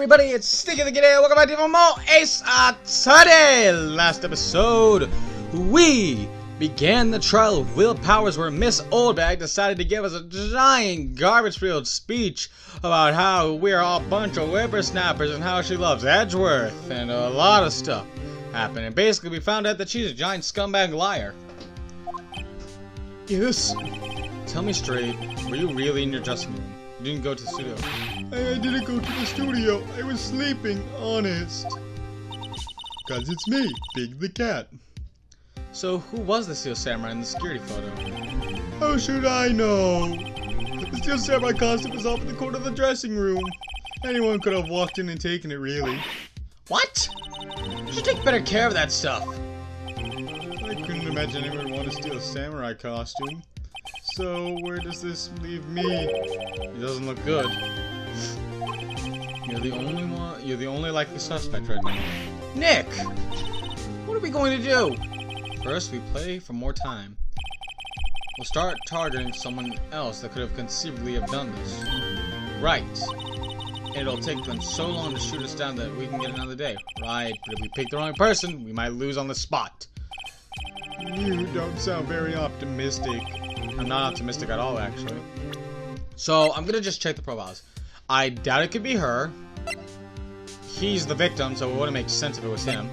everybody, it's Sticky the Kid here. Welcome back to more Ace Attorney. Last episode, we began the trial of Will Powers where Miss Oldbag decided to give us a giant garbage-filled speech about how we're all a bunch of whippersnappers and how she loves Edgeworth and a lot of stuff happened. And basically we found out that she's a giant scumbag liar. Yes. Tell me straight, were you really in your dressing room? You didn't go to the studio. I didn't go to the studio. I was sleeping, honest. Cause it's me, Big the Cat. So who was the Steel Samurai in the security photo? How should I know? The Steel Samurai costume was off in the corner of the dressing room. Anyone could have walked in and taken it, really. What? You should take better care of that stuff. I couldn't imagine anyone would want to steal a samurai costume. So, where does this leave me? It doesn't look good. You're the only likely suspect right now. Nick! What are we going to do? First, we play for more time. We'll start targeting someone else that could have conceivably have done this. Right. It'll take them so long to shoot us down that we can get another day. Right, but if we pick the wrong person, we might lose on the spot. You don't sound very optimistic. I'm not optimistic at all, actually. So, I'm gonna just check the profiles. I doubt it could be her. He's the victim, so it wouldn't make sense if it was him.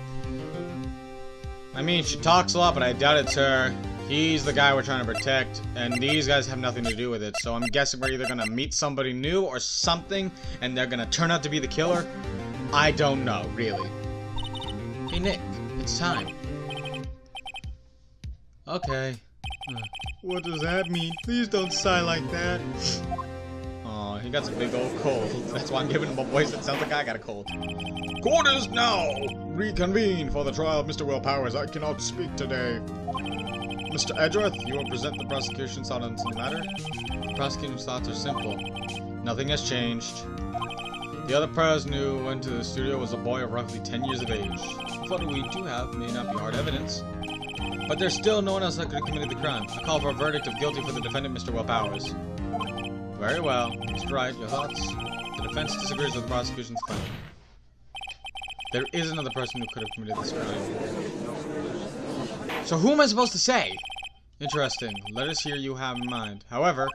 I mean, she talks a lot, but I doubt it's her. He's the guy we're trying to protect, and these guys have nothing to do with it. So I'm guessing we're either gonna meet somebody new or something, and they're gonna turn out to be the killer. I don't know, really. Hey, Nick, it's time. Okay. What does that mean? Please don't sigh like that. Aw, he got some big old cold. That's why I'm giving him a voice that sounds like I got a cold. Court is now reconvened for the trial of Mr. Will Powers. I cannot speak today. Mr. Edgeworth, you will present the prosecution's thoughts on the matter. The prosecution's thoughts are simple. Nothing has changed. The other person who went to the studio was a boy of roughly 10 years of age. The photo we do have may not be hard evidence, but there's still no one else that could have committed the crime. I call for a verdict of guilty for the defendant, Mr. Will Powers. Very well. Mr. Wright, your thoughts? The defense disagrees with the prosecution's claim. There is another person who could have committed this crime. So who am I supposed to say? Interesting. Let us hear you have in mind. However,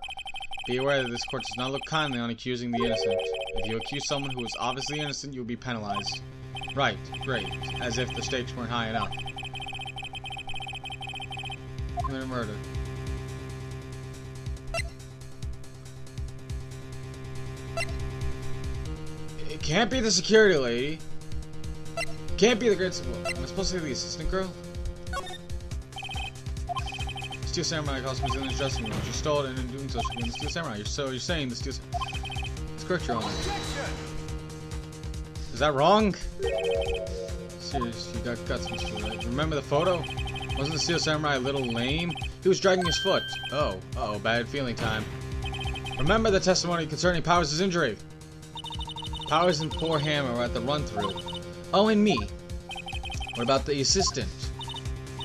be aware that this court does not look kindly on accusing the innocent. If you accuse someone who is obviously innocent, you will be penalized. Right. Great. As if the stakes weren't high enough. Murder. It can't be the security lady. Can't be the great. Am I supposed to say the assistant girl? Steel Samurai costume is in the dressing room. She stole it, and in doing so, she became the Steel Samurai. You're saying the Steel Samurai. It's correct, Your Honor. Is that wrong? Seriously, you got guts, Mr. Wright. Remember the photo? Wasn't the Steel Samurai a little lame? He was dragging his foot. Oh, uh-oh, bad feeling time. Remember the testimony concerning Powers' injury. Powers and poor Hammer were at the run-through. Oh, and me. What about the assistant?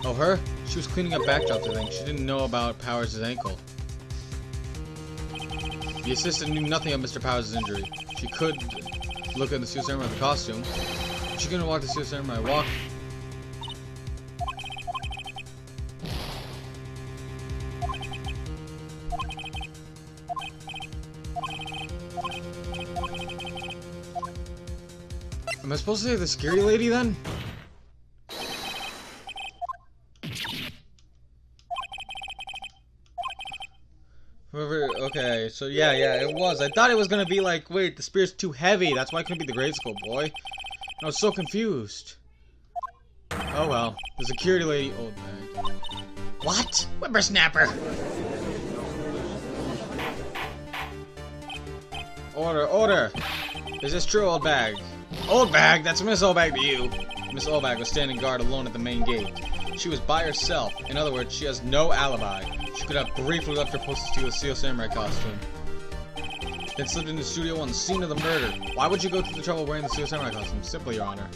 Oh, her? She was cleaning up backdrops, I think. She didn't know about Powers' ankle. The assistant knew nothing of Mr. Powers' injury. She could look at the Steel Samurai with the costume. She couldn't walk the Steel Samurai walk. Am I supposed to say the scary lady then? Okay, so yeah, it was. I thought it was gonna be like, wait, the spear's too heavy. That's why it couldn't be the grade school boy. I was so confused. Oh well, the security lady. Oldbag. What? Whippersnapper. Order. Is this true, Oldbag? Oldbag? That's Miss Oldbag to you. Miss Oldbag was standing guard alone at the main gate. She was by herself. In other words, she has no alibi. She could have briefly left her post to steal a Steel Samurai costume, then slipped into the studio on the scene of the murder. Why would you go through the trouble wearing the Steel Samurai costume? Simply, Your Honor.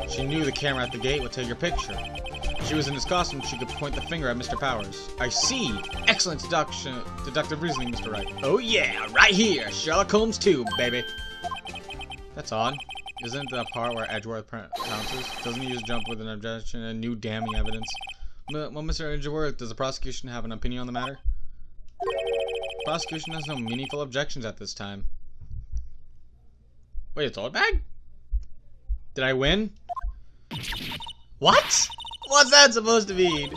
She knew the camera at the gate would take her picture. If she was in his costume, she could point the finger at Mr. Powers. I see. Excellent deductive reasoning, Mr. Wright. Oh yeah, right here. Sherlock Holmes 2, baby. That's odd. Isn't the part where Edgeworth pounces? Doesn't he use jump with an objection and new damning evidence? Well, Mr. Edgeworth, does the prosecution have an opinion on the matter? The prosecution has no meaningful objections at this time. Wait, it's Oldbag? Did I win? What? What's that supposed to mean?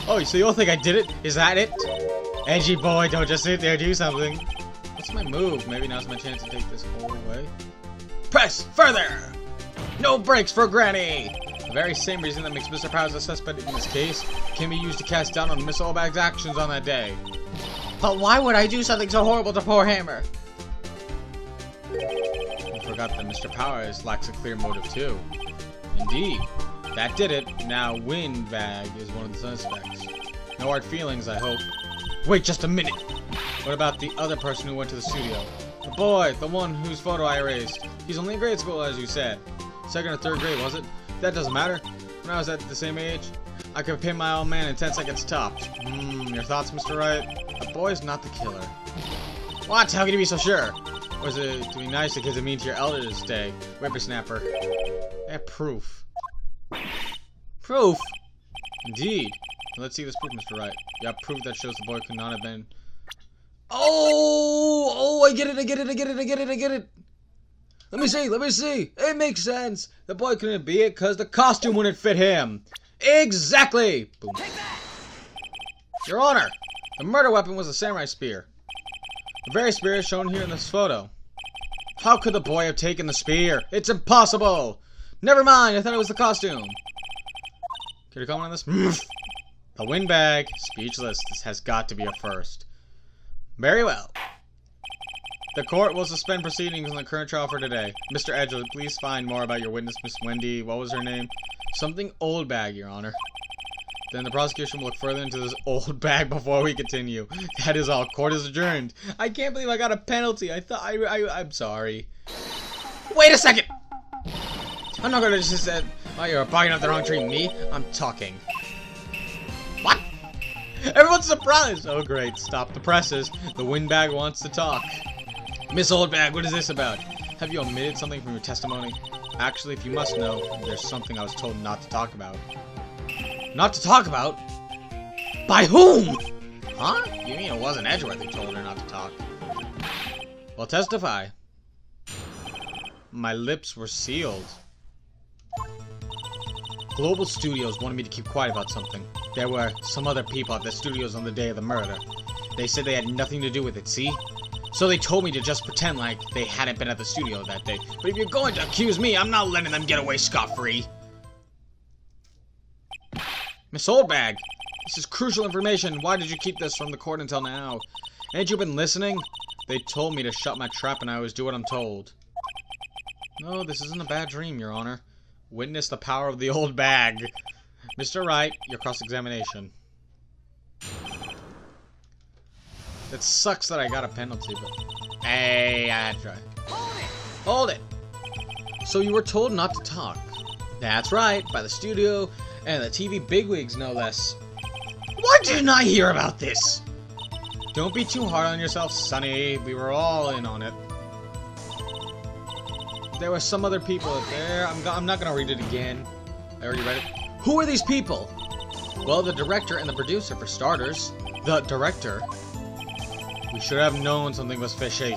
Oh, so you all think I did it? Is that it? Edgy boy, don't just sit there, do something. What's my move? Maybe now's my chance to take this whole way. Press further! No brakes for Granny! The very same reason that makes Mr. Powers a suspect in this case can be used to cast down on Miss Oldbag's actions on that day. But why would I do something so horrible to poor Hammer? You forgot that Mr. Powers lacks a clear motive too. Indeed. That did it. Now Windbag is one of the suspects. No hard feelings, I hope. Wait just a minute! What about the other person who went to the studio? The boy, the one whose photo I erased. He's only in grade school, as you said. 2nd or 3rd grade, was it? That doesn't matter. When I was at the same age, I could pin my old man in 10 seconds tops. Your thoughts, Mr. Wright? The boy's not the killer. What? How can you be so sure? Or is it to be nice to kids that mean to your elders day? Whippersnapper. I have proof. Proof? Indeed. Let's see this proof, Mr. Wright. You have proof that shows the boy could not have been... Oh, I get it. Let me see. It makes sense. The boy couldn't be it because the costume wouldn't fit him. Exactly. Boom. Your Honor, the murder weapon was a samurai spear. The very spear shown here in this photo. How could the boy have taken the spear? It's impossible. Never mind, I thought it was the costume. Can you comment on this? The Windbag. Speechless. This has got to be a first. Very well. The court will suspend proceedings on the current trial for today. Mr. Edgeworth, please find more about your witness, Miss Wendy. What was her name? Something Oldbag, Your Honor. Then the prosecution will look further into this Oldbag before we continue. That is all. Court is adjourned. I can't believe I got a penalty. I'm sorry. Wait a second! I'm not gonna just say, oh, you're barking up the wrong tree. Me? I'm talking. What? Everyone's surprised! Oh great, stop the presses. The Windbag wants to talk. Miss Oldbag, what is this about? Have you omitted something from your testimony? Actually, if you must know, there's something I was told not to talk about. Not to talk about? By whom? Huh? You mean it wasn't Edgeworth who told her not to talk? Well, testify. My lips were sealed. Global Studios wanted me to keep quiet about something. There were some other people at the studios on the day of the murder. They said they had nothing to do with it, see? So they told me to just pretend like they hadn't been at the studio that day. But if you're going to accuse me, I'm not letting them get away scot-free. Miss Oldbag, this is crucial information. Why did you keep this from the court until now? Ain't you been listening? They told me to shut my trap and I always do what I'm told. No, this isn't a bad dream, Your Honor. Witness the power of the Oldbag. Mr. Wright, your cross-examination. It sucks that I got a penalty, but... Hey, I had to try. Hold it! So you were told not to talk. That's right, by the studio and the TV bigwigs, no less. Why didn't I hear about this? Don't be too hard on yourself, Sonny. We were all in on it. There were some other people up there. I'm not gonna read it again. I already read it. Who are these people? Well, the director and the producer, for starters. The director? We should have known something was fishy.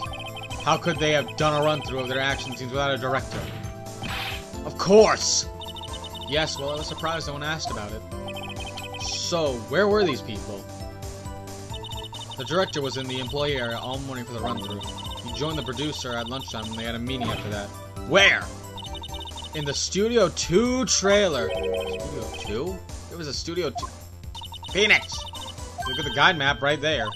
How could they have done a run-through of their action scenes without a director? Of course! Yes, well, I was surprised no one asked about it. So, where were these people? The director was in the employee area all morning for the run-through. He joined the producer at lunchtime and they had a meeting after that. Where? In the Studio 2 trailer. Studio 2? It was a Studio 2. Phoenix! Look at the guide map right there.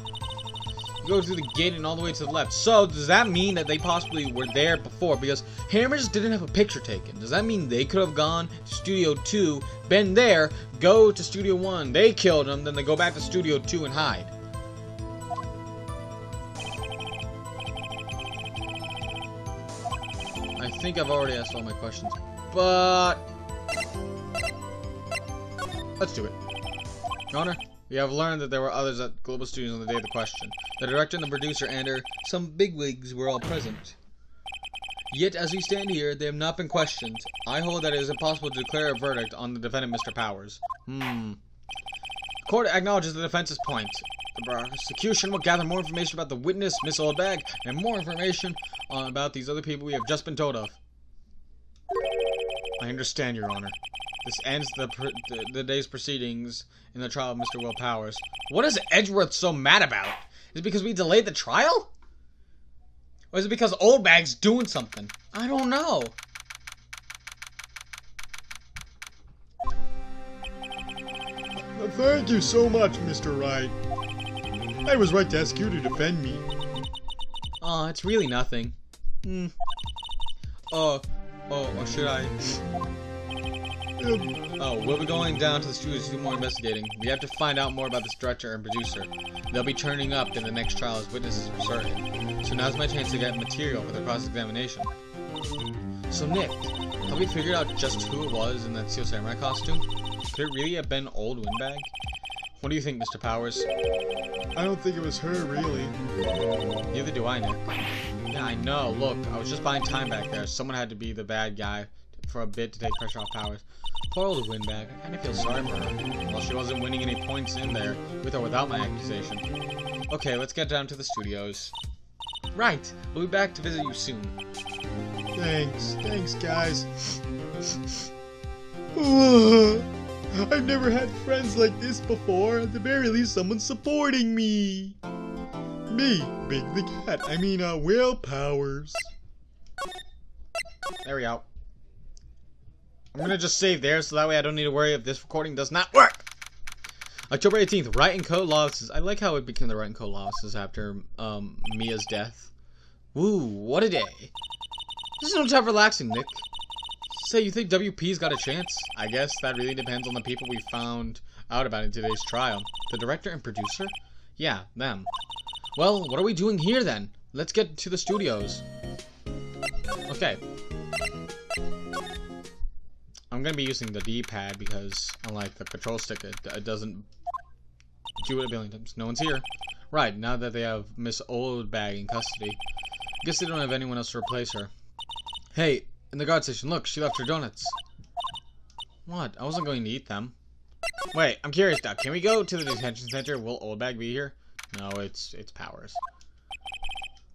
You go through the gate and all the way to the left. So, does that mean that they possibly were there before? Because Hammer just didn't have a picture taken. Does that mean they could have gone to Studio 2, been there, go to Studio 1, they killed him, then they go back to Studio 2 and hide? I think I've already asked all my questions, but let's do it. Your Honor, we have learned that there were others at Global Studios on the day of the question. The director and the producer and some bigwigs were all present. Yet, as we stand here, they have not been questioned. I hold that it is impossible to declare a verdict on the defendant, Mr. Powers. The court acknowledges the defense's point. The prosecution will gather more information about the witness, Miss Oldbag, and more information about these other people we have just been told of. I understand, Your Honor. This ends the day's proceedings in the trial of Mr. Will Powers. What is Edgeworth so mad about? Is it because we delayed the trial? Or is it because Oldbag's doing something? I don't know. Thank you so much, Mr. Wright. I was right to ask you to defend me. Aw, it's really nothing. Or should I? We'll be going down to the studios to do more investigating. We have to find out more about this director and producer. They'll be turning up in the next trial as witnesses for certain. So now's my chance to get material for the cross-examination. So Nick, have we figured out just who it was in that Steel Samurai costume? Could it really have been Old Windbag? What do you think, Mr. Powers? I don't think it was her, really. Neither do I, Nick. Yeah, I know. Look, I was just buying time back there. Someone had to be the bad guy for a bit to take pressure off Powers. Poor old Windbag. I kind of feel sorry for her. Well, she wasn't winning any points in there, with or without my accusation. Okay, let's get down to the studios. Right. We'll be back to visit you soon. Thanks. Thanks, guys. I've never had friends like this before. At the very least, someone's supporting me. Me, Big the Cat. I mean, Will Powers. There we go. I'm gonna just save there, so that way I don't need to worry if this recording does not work. October 18th, Wright and Co. Law Offices. I like how it became the Wright and Co. Law Offices after Mia's death. Woo, what a day. This is no time for relaxing, Nick. Say, you think WP's got a chance? I guess that really depends on the people we found out about in today's trial. The director and producer? Yeah, them. Well, what are we doing here then? Let's get to the studios. Okay. I'm gonna be using the D-pad because, unlike the control stick, it doesn't do it a billion times. No one's here. Right, now that they have Miss Oldbag in custody. Guess they don't have anyone else to replace her. Hey, in the guard station, look, she left her donuts. What? I wasn't going to eat them. Wait, I'm curious now. Can we go to the detention center? Will Oldbag be here? No, it's Powers.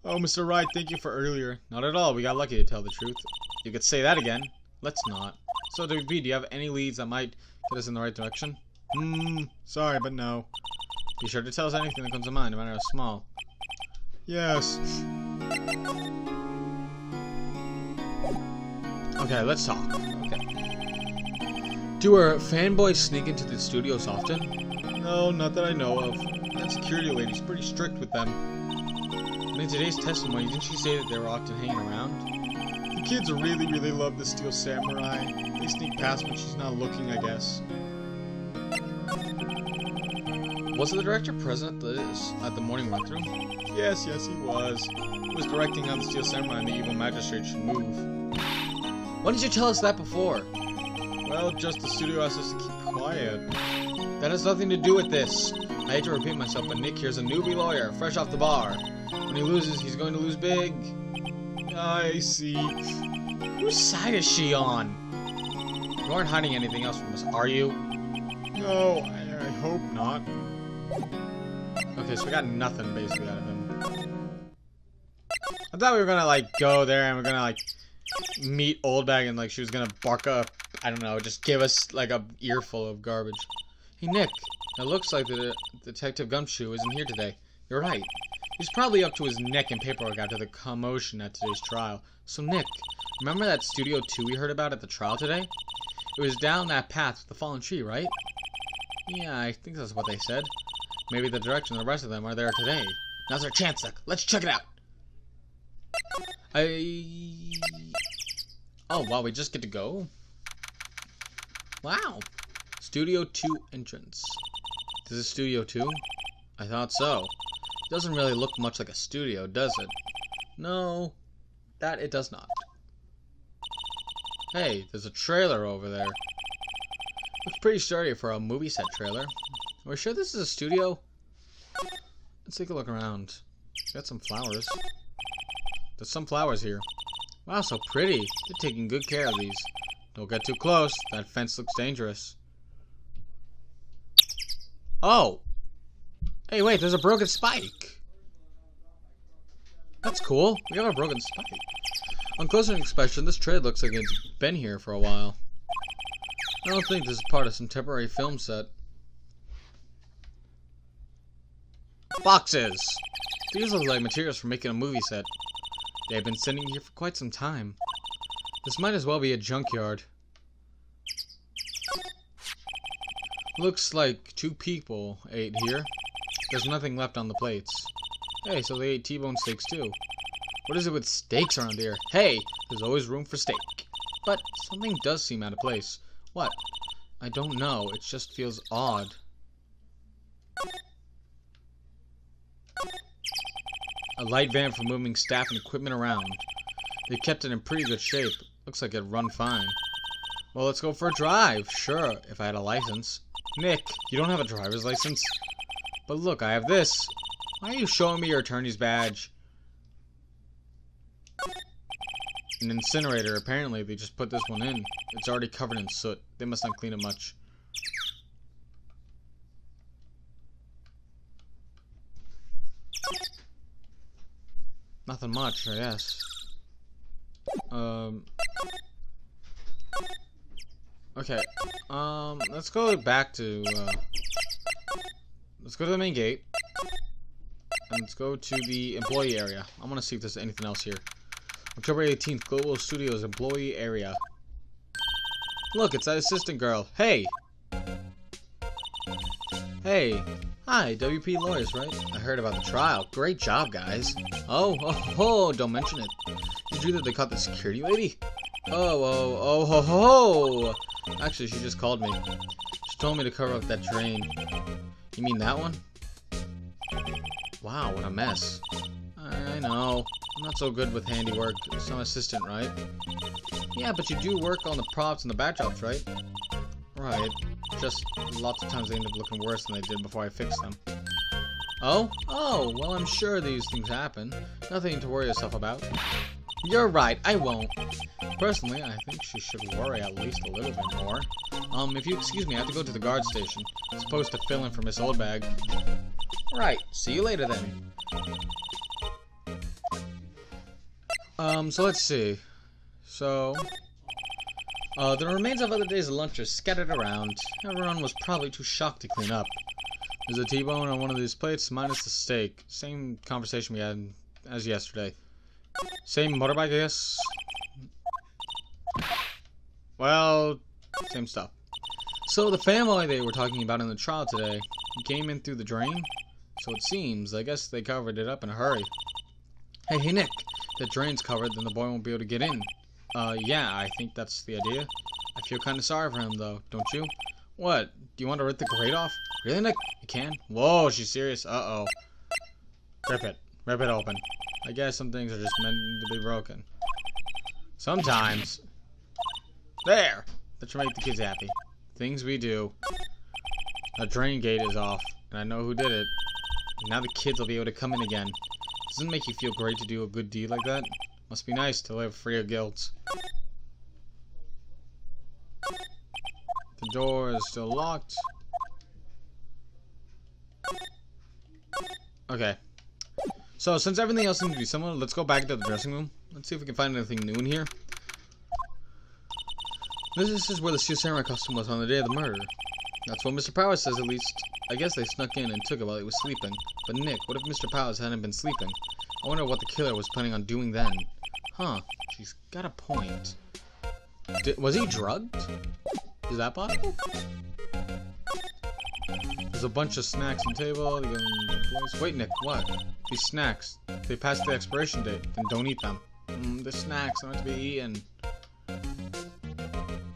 Oh, Mr. Wright, thank you for earlier. Not at all. We got lucky, to tell the truth. You could say that again. Let's not. So, WB, do you have any leads that might get us in the right direction? Sorry, but no. Be sure to tell us anything that comes to mind, no matter how small. Yes. Okay, let's talk. Okay. Do our fanboys sneak into the studios often? No, not that I know of. That security lady's pretty strict with them. In today's testimony, didn't she say that they were often hanging around? The kids really love the Steel Samurai. They sneak past when she's not looking, I guess. Was the director present at the morning run-through? Yes, he was. He was directing how the Steel Samurai and the evil magistrate should move. Why didn't you tell us that before? Well, just the studio asked us to keep quiet. That has nothing to do with this. I hate to repeat myself, but Nick here's a newbie lawyer, fresh off the bar. When he loses, he's going to lose big. I see. Whose side is she on? You aren't hiding anything else from us, are you? No, I hope not. Okay, so we got nothing basically out of him. I thought we were gonna like go there and we're gonna like meet Oldbag and like she was gonna bark up, I don't know, just give us like a earful of garbage. Hey Nick, it looks like the Detective Gumshoe isn't here today. You're right. He's probably up to his neck in paperwork after the commotion at today's trial. So Nick, remember that Studio 2 we heard about at the trial today? It was down that path with the fallen tree, right? Yeah, I think that's what they said. Maybe the director and the rest of them are there today. Now's our chance, Nick. Let's check it out. Oh, wow, we just get to go? Wow. Studio 2 entrance. This is Studio 2? I thought so. It doesn't really look much like a studio, does it? No, that it does not. Hey, there's a trailer over there. Looks pretty sturdy for a movie set trailer. Are we sure this is a studio? Let's take a look around. Got some flowers. There's some flowers here. Wow, so pretty. They're taking good care of these. Don't get too close. That fence looks dangerous. Oh! Hey, wait, there's a broken spike. That's cool. We have a broken spike. On closer inspection, this trade looks like it's been here for a while. I don't think this is part of some temporary film set. Boxes! These look like materials for making a movie set. They've been sitting here for quite some time. This might as well be a junkyard. Looks like 2 people ate here. There's nothing left on the plates. Hey, so they ate T-bone steaks too. What is it with steaks around here? Hey, there's always room for steak. But something does seem out of place. What? I don't know. It just feels odd. A light van for moving staff and equipment around. They kept it in pretty good shape. Looks like it'd run fine. Well, let's go for a drive. Sure, if I had a license. Nick, you don't have a driver's license? But look, I have this. Why are you showing me your attorney's badge? An incinerator. Apparently, they just put this one in. It's already covered in soot. They must not clean it much. Nothing much, I guess. Okay. Let's go back to, let's go to the main gate. And let's go to the employee area. I want to see if there's anything else here. October 18th, Global Studios employee area. Look, it's that assistant girl. Hey! Hey! Hi, WP Lawyers, right? I heard about the trial. Great job, guys. Oh, don't mention it. Did you hear that they caught the security lady? Oh. Actually, she just called me. She told me to cover up that drain. You mean that one? Wow, what a mess. I know. I'm not so good with handiwork. Some assistant, right? Yeah, but you do work on the props and the backdrops, right? Right. Just lots of times they end up looking worse than they did before I fixed them. Oh, well, I'm sure these things happen. Nothing to worry yourself about. You're right, I won't. Personally, I think she should worry at least a little bit more. If you excuse me, I have to go to the guard station. I'm supposed to fill in for Miss Oldbag. Right, see you later then. So let's see. So, the remains of other days' lunch are scattered around. Everyone was probably too shocked to clean up. There's a T-bone on one of these plates, minus the steak. Same conversation we had as yesterday. Same motorbike, I guess? Well, same stuff. So the family they were talking about in the trial today came in through the drain? So it seems. I guess they covered it up in a hurry. Hey, Nick. The drain's covered, then the boy won't be able to get in. Yeah, I think that's the idea. I feel kind of sorry for him, though, don't you? What? Do you want to rip the grate off? Really, Nick? You can? Whoa, she's serious. Uh-oh. Rip it. Rip it open. I guess some things are just meant to be broken. Sometimes. There! That should make the kids happy. Things we do. The drain gate is off, and I know who did it. Now the kids will be able to come in again. Doesn't it make you feel great to do a good deed like that? Must be nice to live free of guilt. The door is still locked. Okay. So, since everything else seems to be similar, let's go back to the dressing room. Let's see if we can find anything new in here. This is where the Steel Samurai costume was on the day of the murder. That's what Mr. Powers says, at least. I guess they snuck in and took it while he was sleeping. But Nick, what if Mr. Powers hadn't been sleeping? I wonder what the killer was planning on doing then. Huh, she's got a point. Was he drugged? Is that possible? There's a bunch of snacks on the table. Wait, Nick, what? These snacks, they passed the expiration date, then don't eat them. The snacks aren't to be eaten.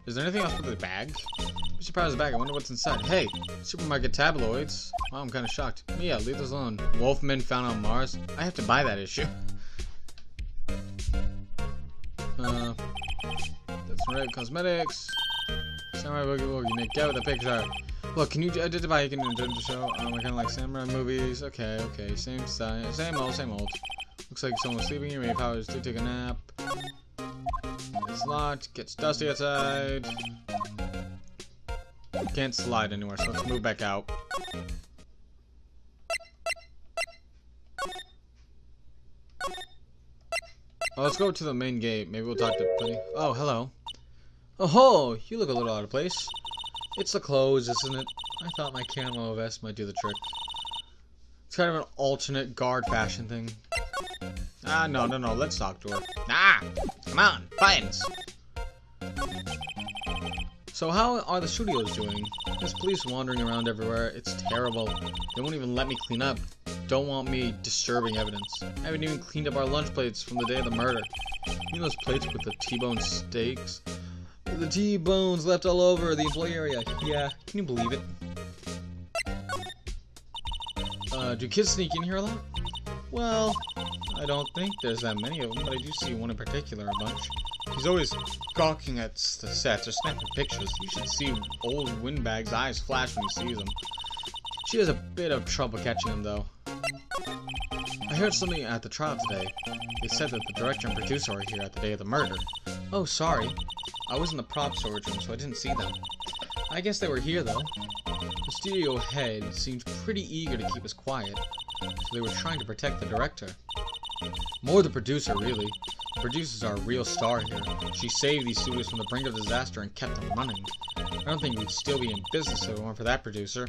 Is there anything else with the bag? Mr. Powers' bag, I wonder what's inside. Hey, supermarket tabloids. Wow, I'm kind of shocked. Mia, leave this alone. Wolfman found on Mars. I have to buy that issue. That's right, cosmetics. Samurai Boogie Woogie, Nick, get with the picture. Look, can you identify you can enjoy the show? I kind of like samurai movies. Okay, same style, same old. Looks like someone was sleeping here. Maybe Powers did take a nap. It's locked. Gets dusty outside. Can't slide anywhere, so let's move back out. Oh, let's go to the main gate. Maybe we'll talk to Penny. Oh, hello. Oh, you look a little out of place. It's the clothes, isn't it? I thought my camo vest might do the trick. It's kind of an alternate guard fashion thing. Ah, no, let's talk to her. Ah, come on, buttons. So how are the studios doing? There's police wandering around everywhere. It's terrible. They won't even let me clean up. Don't want me disturbing evidence. I haven't even cleaned up our lunch plates from the day of the murder. You know those plates with the T-bone steaks? The T-bones left all over the employee area. Yeah, can you believe it? Do kids sneak in here a lot? Well, I don't think there's that many of them, but I do see one in particular a bunch. He's always gawking at the sets or snapping pictures. You should see old Windbag's eyes flash when he sees them. She has a bit of trouble catching him, though. I heard something at the trial today. They said that the director and producer were here at the day of the murder. Oh, sorry. I was in the prop storage room, so I didn't see them. I guess they were here, though. The studio head seemed pretty eager to keep us quiet, so they were trying to protect the director. More the producer, really. The producer's our real star here. She saved these studios from the brink of disaster and kept them running. I don't think we'd still be in business if it weren't for that producer.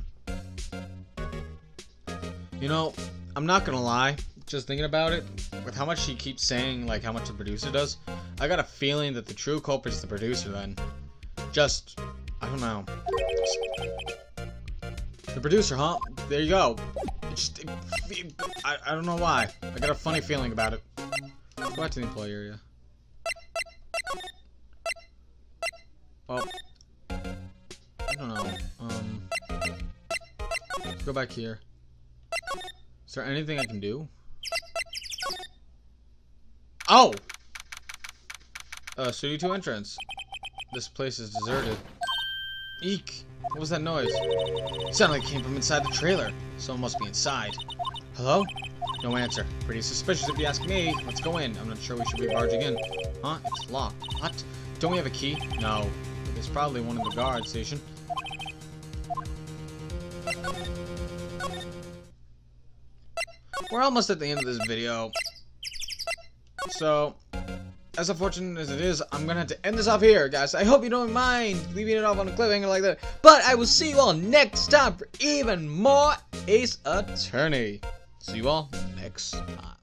You know, I'm not gonna lie, just thinking about it, with how much she keeps saying, like, how much the producer does, I got a feeling that the true culprit's the producer then. Just, I don't know. The producer, huh? There you go. I don't know why. I got a funny feeling about it. Go back to the employee area. Well, I don't know. Let's go back here. Is there anything I can do? Oh! Studio 2 entrance. This place is deserted. Eek! What was that noise? It sounded like it came from inside the trailer. Someone must be inside. Hello? No answer. Pretty suspicious if you ask me. Let's go in. I'm not sure we should be barging in. Huh? It's locked. What? Don't we have a key? No. There's probably one in the guard station. We're almost at the end of this video. So, as unfortunate as it is, I'm gonna have to end this off here, guys. I hope you don't mind leaving it off on a cliffhanger like that. But I will see you all next time for even more Ace Attorney. See you all next time.